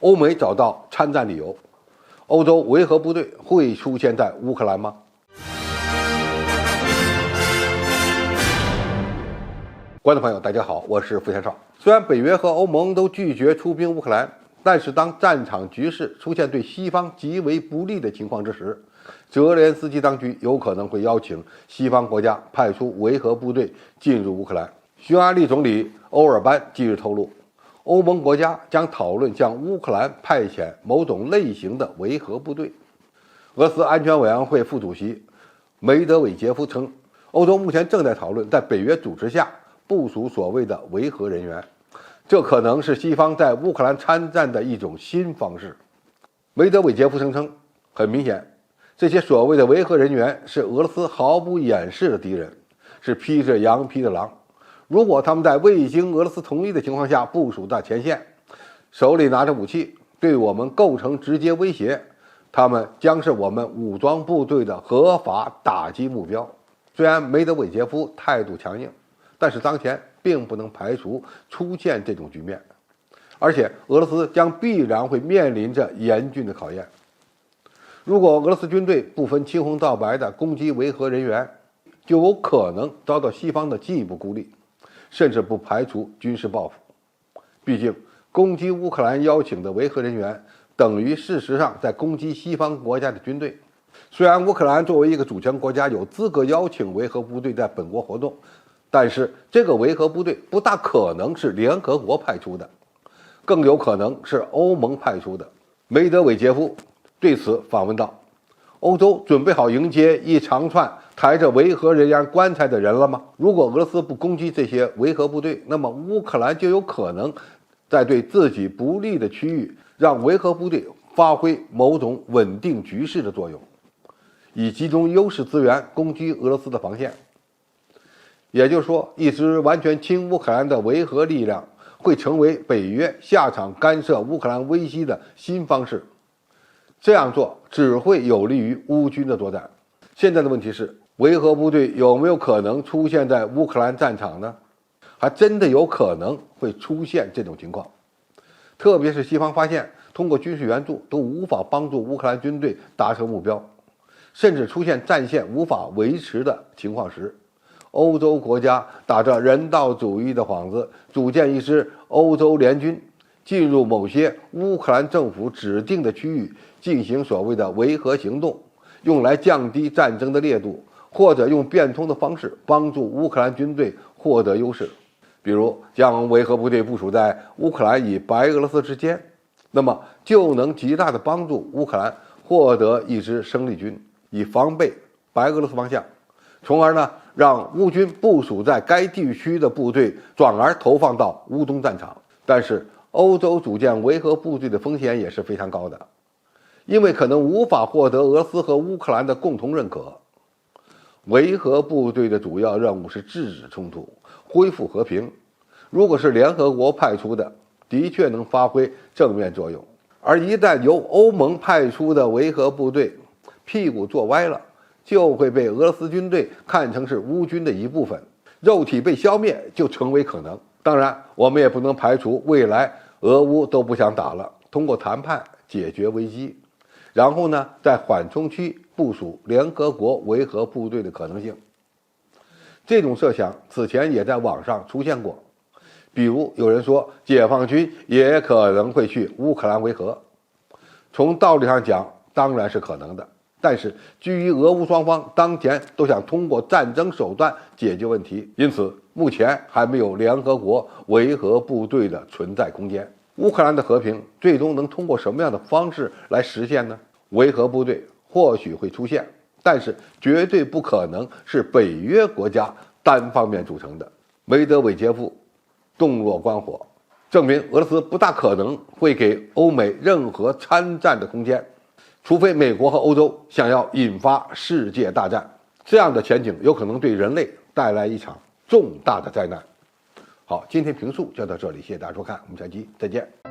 欧美找到参战理由，欧洲维和部队会出现在乌克兰吗？观众朋友，大家好，我是付天少。虽然北约和欧盟都拒绝出兵乌克兰，但是当战场局势出现对西方极为不利的情况之时，泽连斯基当局有可能会邀请西方国家派出维和部队进入乌克兰。匈牙利总理欧尔班近日透露，欧盟国家将讨论向乌克兰派遣某种类型的维和部队。俄罗斯安全委员会副主席梅德韦杰夫称，欧洲目前正在讨论在北约主持下部署所谓的维和人员，这可能是西方在乌克兰参战的一种新方式。梅德韦杰夫声称，很明显，这些所谓的维和人员是俄罗斯毫不掩饰的敌人，是披着羊皮的狼。如果他们在未经俄罗斯同意的情况下部署到前线，手里拿着武器，对我们构成直接威胁，他们将是我们武装部队的合法打击目标。虽然梅德韦杰夫态度强硬，但是当前并不能排除出现这种局面，而且俄罗斯将必然会面临着严峻的考验。如果俄罗斯军队不分青红皂白地攻击维和人员，就有可能遭到西方的进一步孤立，甚至不排除军事报复。毕竟，攻击乌克兰邀请的维和人员，等于事实上在攻击西方国家的军队。虽然乌克兰作为一个主权国家有资格邀请维和部队在本国活动，但是这个维和部队不大可能是联合国派出的，更有可能是欧盟派出的。梅德韦杰夫对此反问道：欧洲准备好迎接一长串抬着维和人员棺材的人了吗？如果俄罗斯不攻击这些维和部队，那么乌克兰就有可能在对自己不利的区域让维和部队发挥某种稳定局势的作用，以集中优势资源攻击俄罗斯的防线。也就是说，一支完全亲乌克兰的维和力量会成为北约下场干涉乌克兰危机的新方式。这样做只会有利于乌军的作战。现在的问题是，维和部队有没有可能出现在乌克兰战场呢？还真的有可能会出现这种情况。特别是西方发现通过军事援助都无法帮助乌克兰军队达成目标，甚至出现战线无法维持的情况时，欧洲国家打着人道主义的幌子，组建一支欧洲联军，进入某些乌克兰政府指定的区域，进行所谓的维和行动，用来降低战争的烈度，或者用变通的方式帮助乌克兰军队获得优势。比如将维和部队部署在乌克兰与白俄罗斯之间，那么就能极大地帮助乌克兰获得一支生力军，以防备白俄罗斯方向，从而呢让乌军部署在该地区的部队转而投放到乌东战场。但是欧洲组建维和部队的风险也是非常高的，因为可能无法获得俄罗斯和乌克兰的共同认可。维和部队的主要任务是制止冲突，恢复和平。如果是联合国派出的，的确能发挥正面作用，而一旦由欧盟派出的维和部队屁股坐歪了，就会被俄罗斯军队看成是乌军的一部分，肉体被消灭就成为可能。当然，我们也不能排除未来俄乌都不想打了，通过谈判解决危机，然后呢，在缓冲区部署联合国维和部队的可能性。这种设想此前也在网上出现过，比如有人说解放军也可能会去乌克兰维和。从道理上讲，当然是可能的，但是基于俄乌双方当前都想通过战争手段解决问题，因此目前还没有联合国维和部队的存在空间。乌克兰的和平最终能通过什么样的方式来实现呢？维和部队或许会出现，但是绝对不可能是北约国家单方面组成的。梅德韦杰夫洞若观火，证明俄罗斯不大可能会给欧美任何参战的空间，除非美国和欧洲想要引发世界大战，这样的前景有可能对人类带来一场重大的灾难。好，今天评述就到这里，谢谢大家收看，我们下期再见。